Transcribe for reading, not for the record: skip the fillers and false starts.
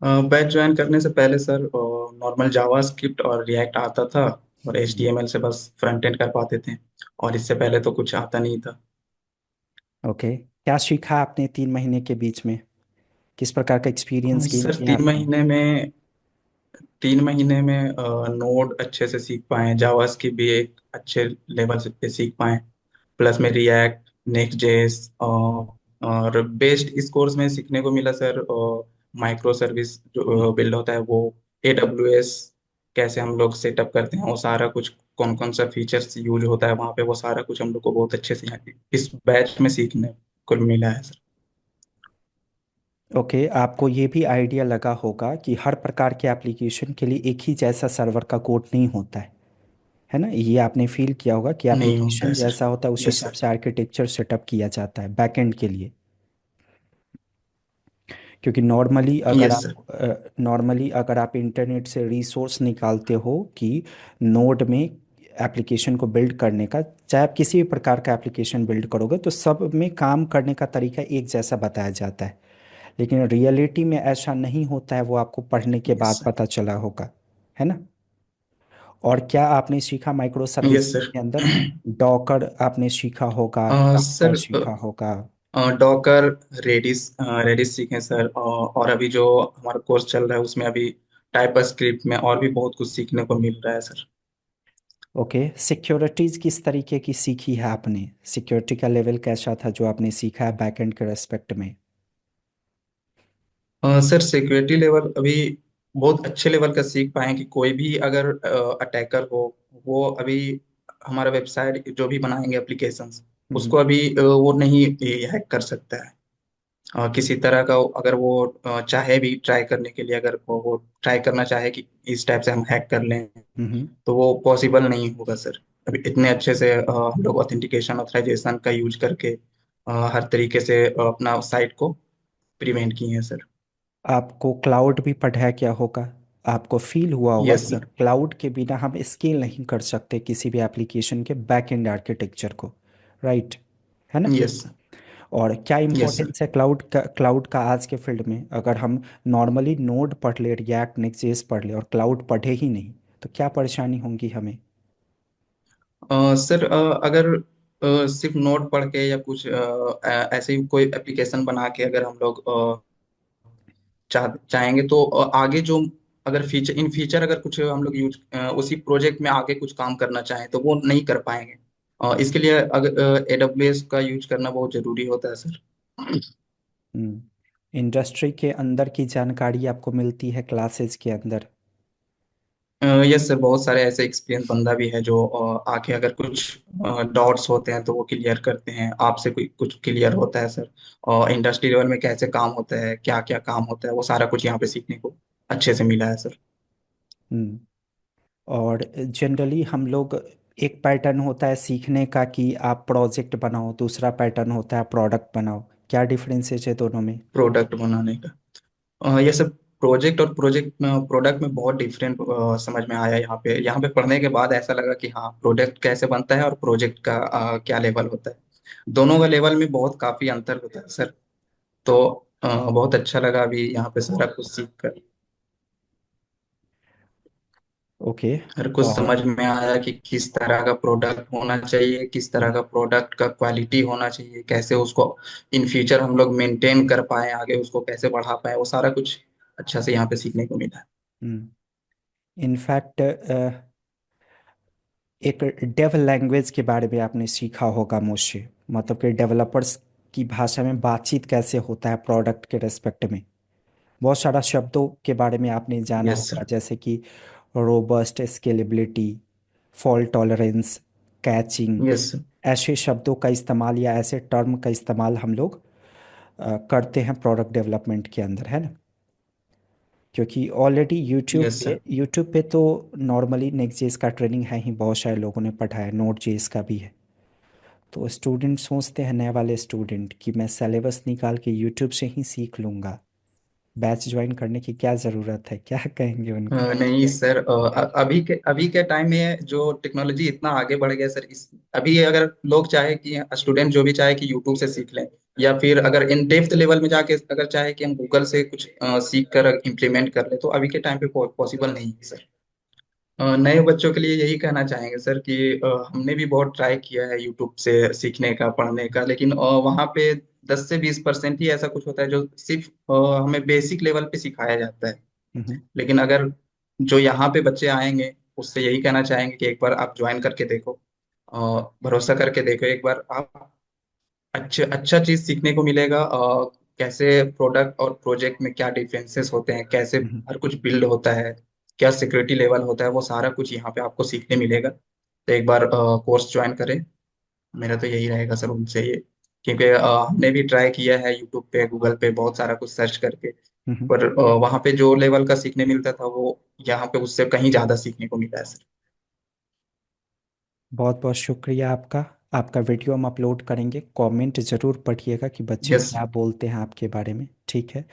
Batch join करने से पहले सर नॉर्मल जावा स्क्रिप्ट और रिएक्ट आता था। और एच टी हम्म। एम एल से बस फ्रंट एंड कर पाते थे। और इससे पहले तो कुछ आता नहीं था। ओके, क्या सीखा आपने 3 महीने के बीच में? किस प्रकार का एक्सपीरियंस गेन सर किया आपने? 3 महीने में नोड अच्छे से सीख पाए, जावा की भी एक अच्छे लेवल से पे सीख पाए। प्लस में रिएक्ट, नेक्स्ट जेएस और बेस्ड इस कोर्स में सीखने को मिला सर। माइक्रो सर्विस जो बिल्ड होता है वो, एडब्ल्यूएस कैसे हम लोग सेटअप करते हैं, वो सारा कुछ कौन कौन सा फीचर्स यूज होता है वहाँ पे, वो सारा कुछ हम लोग को बहुत अच्छे से यहाँ इस बैच में सीखने को मिला है सर। ओके, आपको ये भी आइडिया लगा होगा कि हर प्रकार के एप्लीकेशन के लिए एक ही जैसा सर्वर का कोड नहीं होता है ना? ये आपने फील किया होगा कि नहीं होता एप्लीकेशन है सर। जैसा होता है उस यस हिसाब सर। से आर्किटेक्चर सेटअप किया जाता है बैकएंड के लिए। क्योंकि यस सर। नॉर्मली अगर आप इंटरनेट से रिसोर्स निकालते हो कि नोड में एप्लीकेशन को बिल्ड करने का, चाहे आप किसी भी प्रकार का एप्लीकेशन बिल्ड करोगे तो सब में काम करने का तरीका एक जैसा बताया जाता है। लेकिन रियलिटी में ऐसा नहीं होता है, वो आपको पढ़ने के यस बाद सर। पता चला होगा, है ना? और क्या आपने सीखा माइक्रो यस सर्विसेज सर। के अंदर? डॉकर आपने सीखा होगा, काफका सर सीखा होगा। डॉकर, रेडिस रेडिस सीखे सर। और अभी जो हमारा कोर्स चल रहा है उसमें अभी टाइप स्क्रिप्ट में और भी बहुत कुछ सीखने को मिल रहा है सर। ओके, सिक्योरिटीज किस तरीके की सीखी है आपने? सिक्योरिटी का लेवल कैसा था जो आपने सीखा है बैकएंड के रेस्पेक्ट में? सर सिक्योरिटी लेवल अभी बहुत अच्छे लेवल का सीख पाए हैं कि कोई भी अगर अटैकर हो, वो अभी हमारा वेबसाइट जो भी बनाएंगे एप्लीकेशंस, हम्म। उसको अभी वो नहीं हैक कर सकता है। किसी तरह का अगर वो चाहे भी ट्राई करने के लिए, अगर वो ट्राई करना चाहे कि इस टाइप से हम हैक कर लें, हम्म। तो वो पॉसिबल नहीं होगा सर। अभी इतने अच्छे से हम लोग ऑथेंटिकेशन ऑथराइजेशन का यूज करके हर तरीके से अपना साइट को प्रिवेंट किए हैं सर। आपको क्लाउड भी पढ़ा क्या होगा? आपको फील हुआ होगा यस कि सर। क्लाउड के बिना हम स्केल नहीं कर सकते किसी भी एप्लीकेशन के बैकएंड आर्किटेक्चर को, राइट? है ना? Yes sir. और क्या यस सर। इंपॉर्टेंस है क्लाउड का आज के फील्ड में? अगर हम नॉर्मली नोड पढ़ ले, रिएक्ट नेक्स्ट.जेएस पढ़ ले और क्लाउड पढ़े ही नहीं, तो क्या परेशानी होंगी हमें? सर अगर सिर्फ नोट पढ़ के या कुछ ऐसे ही कोई एप्लीकेशन बना के अगर हम लोग चाहेंगे तो आगे जो अगर फीचर इन फ्यूचर अगर कुछ हम लोग यूज उसी प्रोजेक्ट में आगे कुछ काम करना चाहें तो वो नहीं कर पाएंगे। इसके लिए अगर एडब्ल्यूएस का यूज करना बहुत जरूरी होता है सर। इंडस्ट्री के अंदर की जानकारी आपको मिलती है क्लासेस के अंदर? यस सर, बहुत सारे ऐसे एक्सपीरियंस बंदा भी है जो आके अगर कुछ डाउट्स होते हैं तो वो क्लियर करते हैं, आपसे कोई कुछ क्लियर होता है सर। और इंडस्ट्री लेवल में कैसे काम होता है, क्या क्या काम होता है, वो सारा कुछ यहाँ पे सीखने को अच्छे से मिला है सर। हम्म। और जनरली हम लोग, एक पैटर्न होता है सीखने का कि आप प्रोजेक्ट बनाओ, दूसरा पैटर्न होता है प्रोडक्ट बनाओ। क्या डिफरेंसेस है दोनों में? प्रोडक्ट बनाने का ये सब प्रोजेक्ट और प्रोडक्ट में बहुत डिफरेंट समझ में आया। यहाँ पे पढ़ने के बाद ऐसा लगा कि हाँ, प्रोडक्ट कैसे बनता है और प्रोजेक्ट का क्या लेवल होता है। दोनों का लेवल में बहुत काफी अंतर होता है सर। तो बहुत अच्छा लगा अभी यहाँ पे सारा कुछ सीख कर। ओके। हर कुछ और समझ में आया कि किस तरह का प्रोडक्ट होना चाहिए, किस तरह हम्म, का प्रोडक्ट का क्वालिटी होना चाहिए, कैसे उसको इन फ्यूचर हम लोग मेंटेन कर पाए, आगे उसको कैसे बढ़ा पाए, वो सारा कुछ अच्छा से यहाँ पे सीखने को मिला। इनफैक्ट एक डेव लैंग्वेज के बारे में आपने सीखा होगा मुझसे, मतलब कि डेवलपर्स की भाषा में बातचीत कैसे होता है प्रोडक्ट के रेस्पेक्ट में। बहुत सारा शब्दों के बारे में आपने जाना यस होगा, सर। जैसे कि robust, scalability, fault tolerance, catching. Yes sir. ऐसे शब्दों का इस्तेमाल या ऐसे टर्म का इस्तेमाल हम लोग करते हैं प्रोडक्ट डेवलपमेंट के अंदर, है ना? क्योंकि ऑलरेडी यूट्यूब यस पे सर। यूट्यूब पे तो नॉर्मली नेक्स्ट जेएस का ट्रेनिंग है ही, बहुत सारे लोगों ने पढ़ा है, नोट जेएस का भी है। तो स्टूडेंट सोचते हैं, नए वाले स्टूडेंट, कि मैं सिलेबस निकाल के यूट्यूब से ही सीख लूँगा, बैच ज्वाइन करने की क्या ज़रूरत है? क्या कहेंगे उनको? नहीं सर, अभी के टाइम में जो टेक्नोलॉजी इतना आगे बढ़ गया सर, इस अभी अगर लोग चाहे कि स्टूडेंट जो भी चाहे कि यूट्यूब से सीख लें, या फिर अगर इन डेप्थ लेवल में जाके अगर चाहे कि हम गूगल से कुछ सीख कर इम्प्लीमेंट कर ले, तो अभी के टाइम पे पॉसिबल नहीं है सर। नए बच्चों के लिए यही कहना चाहेंगे सर कि हमने भी बहुत ट्राई किया है यूट्यूब से सीखने का, पढ़ने का, लेकिन वहाँ पे 10 से 20% ही ऐसा कुछ होता है जो सिर्फ हमें बेसिक लेवल पे सिखाया जाता है। हम्म। लेकिन अगर जो यहाँ पे बच्चे आएंगे, उससे यही कहना चाहेंगे कि एक बार आप ज्वाइन करके देखो, अ, भरोसा करके देखो एक बार आप, अच्छा अच्छा चीज सीखने को मिलेगा। कैसे प्रोडक्ट और प्रोजेक्ट में क्या डिफरेंसेस होते हैं, कैसे हम्म। हर कुछ बिल्ड होता है, क्या सिक्योरिटी लेवल होता है, वो सारा कुछ यहाँ पे आपको सीखने मिलेगा। तो एक बार कोर्स ज्वाइन करें, मेरा तो यही रहेगा सर उनसे ये। क्योंकि हमने भी ट्राई किया है यूट्यूब पे, गूगल पे बहुत सारा कुछ सर्च करके, हम्म। पर वहाँ पे जो लेवल का सीखने मिलता था वो यहाँ पे उससे कहीं ज्यादा सीखने को मिला है सर। बहुत बहुत शुक्रिया आपका। आपका वीडियो हम अपलोड करेंगे, कमेंट ज़रूर पढ़िएगा कि बच्चे यस। क्या बोलते हैं आपके बारे में, ठीक है।